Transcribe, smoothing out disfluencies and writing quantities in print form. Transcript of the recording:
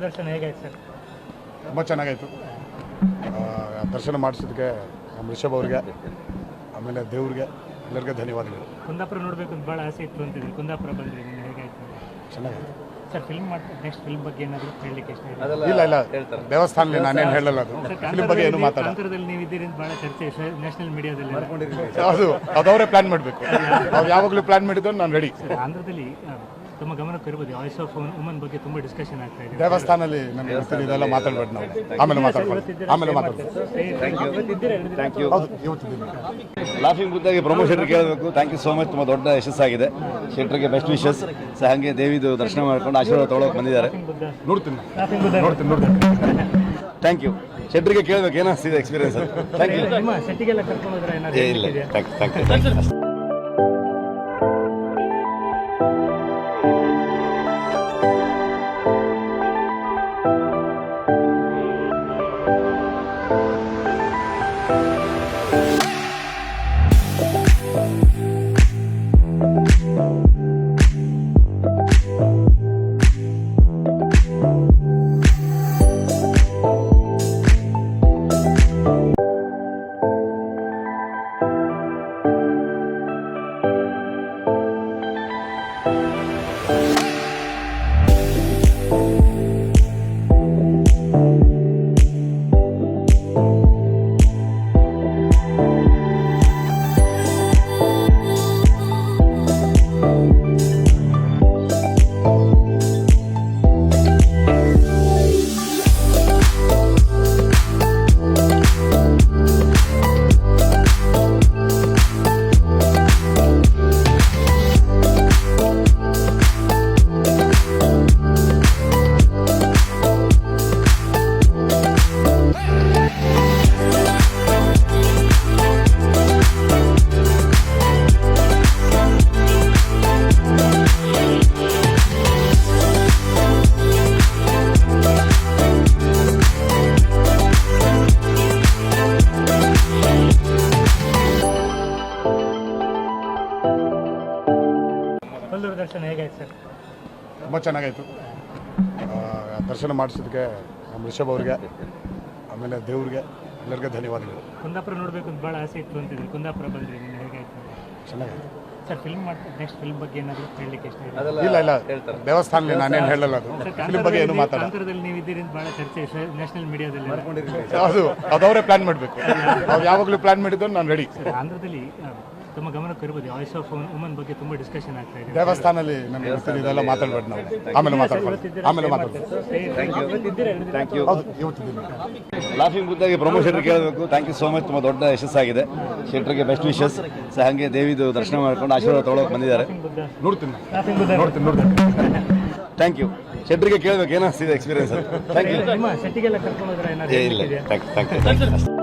ದರ್ಶನ ಹೇಗಾಯ್ತು ಸರ್? ತುಂಬ ಚೆನ್ನಾಗಾಯಿತು. ದರ್ಶನ ಮಾಡಿಸಿದ್ದಕ್ಕೆ ನಮ್ಮ ರಿಷಬ್ ಅವ್ರಿಗೆ, ಆಮೇಲೆ ದೇವ್ರಿಗೆ, ಎಲ್ಲರಿಗೂ ಧನ್ಯವಾದಗಳು. ಕುಂದಾಪುರ ನೋಡಬೇಕು ಅಂತ ಭಾಳ ಆಸೆ ಇತ್ತು ಅಂತಿದ್ರಿ, ಕುಂದಾಪುರ ಬಂದ್ರಿ, ನಿಮ್ಗೆ ಹೇಗಾಯ್ತು? ಚೆನ್ನಾಗಾಯ್ತು ಸರ್, ಫಿಲ್ಮ್ ನೆಕ್ಸ್ಟ್ ಫಿಲ್ಮ್ ಬಗ್ಗೆ ಏನಾದರೂ ಹೇಳಲಿಕ್ಕೆ ಇಷ್ಟ ಇದೆ? ಇಲ್ಲ ದೇವಸ್ಥಾನದಲ್ಲಿ ನಾನೇನು ಹೇಳಲ್ಲ, ಅದು ಫಿಲ್ಮ್ ಬಗ್ಗೆ ಏನು ಮಾತಾಡ. ಕಾಂತಾರದಲ್ಲಿ ನೀವು ಇದ್ದೀರಿ ಅಂತ ಭಾಳ ಚರ್ಚೆ ನ್ಯಾಷನಲ್ ಮೀಡಿಯಾದಲ್ಲಿ. ಅದವರೇ ಪ್ಲಾನ್ ಮಾಡಬೇಕು. ನಾವು ಯಾವಾಗಲೂ ಪ್ಲಾನ್ ಮಾಡಿದ್ದು ನಾನು ರೆಡಿ. ಆಂಧ್ರದಲ್ಲಿ ತಮ್ಮ ಗಮನಕ್ಕೆ ಇರ್ಬೋದು, ವಾಯ್ಸ್ ಆಫ್ ವುಮನ್ ಬಗ್ಗೆ ತುಂಬ ಡಿಸ್ಕಷನ್ ಆಗ್ತಾ ಇದೆ. ದೇವಸ್ಥಾನದಲ್ಲಿ ನನಗೆ ಗೊತ್ತಿಲ್ಲ, ಇದೆಲ್ಲ ಮಾತಾಡ್ಬೇಡಿ, ನಾವು ಆಮೇಲೆ ಮಾತಾಡ್ಬೋದು. ಲಾಫಿಂಗ್ ಬುದ್ಧಾಗಿ ಪ್ರಮೋಷನ್ ಕೇಳಬೇಕು. Thank you so much. ತುಂಬ ದೊಡ್ಡ ಯಶಸ್ಸಾಗಿದೆ. ಶೆಟ್ರಿಗೆ ಬೆಸ್ಟ್ ವಿಶಸ್. ಹಾಗೆ ದೇವಿದು ದರ್ಶನ ಮಾಡ್ಕೊಂಡು ಆಶೀರ್ವಾದ ತೊಗೊಳಕ್ಕೆ ಬಂದಿದ್ದಾರೆ. ನೋಡ್ತೀನಿ. Thank you. ಶೆಟ್ರಿಗೆ ಕೇಳಬೇಕು, ಏನಿದೆ ಎಕ್ಸ್ಪೀರಿಯನ್ಸ್ ಅಂತ. Thank you. ನಿಮ್ಮ ಸೆಟ್ಟಿಗೆಲ್ಲ ಕರ್ಕೊಂಡು ಹೋದ್ರೆ ಏನಾದ್ರು ಇಲ್ಲ, ಇದೆಯಾ? Thank you. ದರ್ಶನ ಹೇಗಾಯ್ತು ಸರ್? ತುಂಬ ಚೆನ್ನಾಗಾಯಿತು. ದರ್ಶನ ಮಾಡಿಸಿದ್ದಕ್ಕೆ ನಮ್ಮ ರಿಷಬ್ ಅವ್ರಿಗೆ, ಆಮೇಲೆ ದೇವ್ರಿಗೆ, ಎಲ್ಲರಿಗೂ ಧನ್ಯವಾದಗಳು. ಕುಂದಾಪುರ ನೋಡಬೇಕು ಅಂತ ಭಾಳ ಆಸೆ ಇತ್ತು ಅಂತಿದ್ರಿ, ಕುಂದಾಪುರ ಬಂದ್ರಿ, ನಿಮ್ಗೆ ಹೇಗಾಯ್ತು? ಚೆನ್ನಾಗಾಯಿತು. ಸರ್, ಫಿಲ್ಮ್ ನೆಕ್ಸ್ಟ್ ಫಿಲ್ಮ್ ಬಗ್ಗೆ ಏನಾದರೂ ಹೇಳಲಿಕ್ಕೆ ಇಷ್ಟ ಇದೆ? ಇಲ್ಲ ದೇವಸ್ಥಾನದಲ್ಲಿ ನಾನೇನು ಹೇಳಲ್ಲ, ಅದು ಫಿಲ್ಮ್ ಬಗ್ಗೆ ಏನು ಮಾತಾಡ. ಕಾಂತಾರದಲ್ಲಿ ನೀವು ಇದ್ದೀರಿ ಅಂತ ಭಾಳ ಚರ್ಚೆ ನ್ಯಾಷನಲ್ ಮೀಡಿಯಾದಲ್ಲಿ. ಅದವರೇ ಪ್ಲಾನ್ ಮಾಡಬೇಕು. ನಾವು ಯಾವಾಗಲೂ ಪ್ಲಾನ್ ಮಾಡಿದ್ದು ನಾನು ರೆಡಿ. ಆಂಧ್ರದಲ್ಲಿ ತಮ್ಮ ಗಮನಕ್ಕೆ ಇರ್ಬೋದು, ವಾಯ್ಸ್ ಆಫ್ ವುಮನ್ ಬಗ್ಗೆ ತುಂಬ ಡಿಸ್ಕಷನ್ ಆಗ್ತಾ ಇದೆ. ದೇವಸ್ಥಾನದಲ್ಲಿ ನನಗೆ ಗೊತ್ತಿಲ್ಲ, ಇದೆಲ್ಲ ಮಾತಾಡ್ಬೇಡಿ, ನಾವು ಆಮೇಲೆ ಮಾತಾಡ್ಬೋದು. Thank you. ಲಾಫಿಂಗ್ ಬುದ್ಧಾಗಿ ಪ್ರಮೋಷನ್ ಕೇಳಬೇಕು. Thank you so much. ತುಂಬ ದೊಡ್ಡ ಯಶಸ್ಸಾಗಿದೆ. ಶೆಟ್ರಿಗೆ ಬೆಸ್ಟ್ ವಿಶಸ್. ಹಾಗೆ ದೇವಿದು ದರ್ಶನ ಮಾಡ್ಕೊಂಡು ಆಶೀರ್ವಾದ ತೊಗೊಳಕ್ಕೆ ಬಂದಿದ್ದಾರೆ. ನೋಡ್ತೀನಿ. Thank you. ಶೆಟ್ರಿಗೆ ಕೇಳಬೇಕು, ಏನಿದೆ ಎಕ್ಸ್ಪೀರಿಯನ್ಸ್ ಅಂತ. Thank you. ನಿಮ್ಮ ಸೆಟ್ಟಿಗೆಲ್ಲ ಕರ್ಕೊಂಡು ಹೋದ್ರೆ ಏನಾದ್ರು ಇಲ್ಲ, ಇದೆಯಾ? Thank you.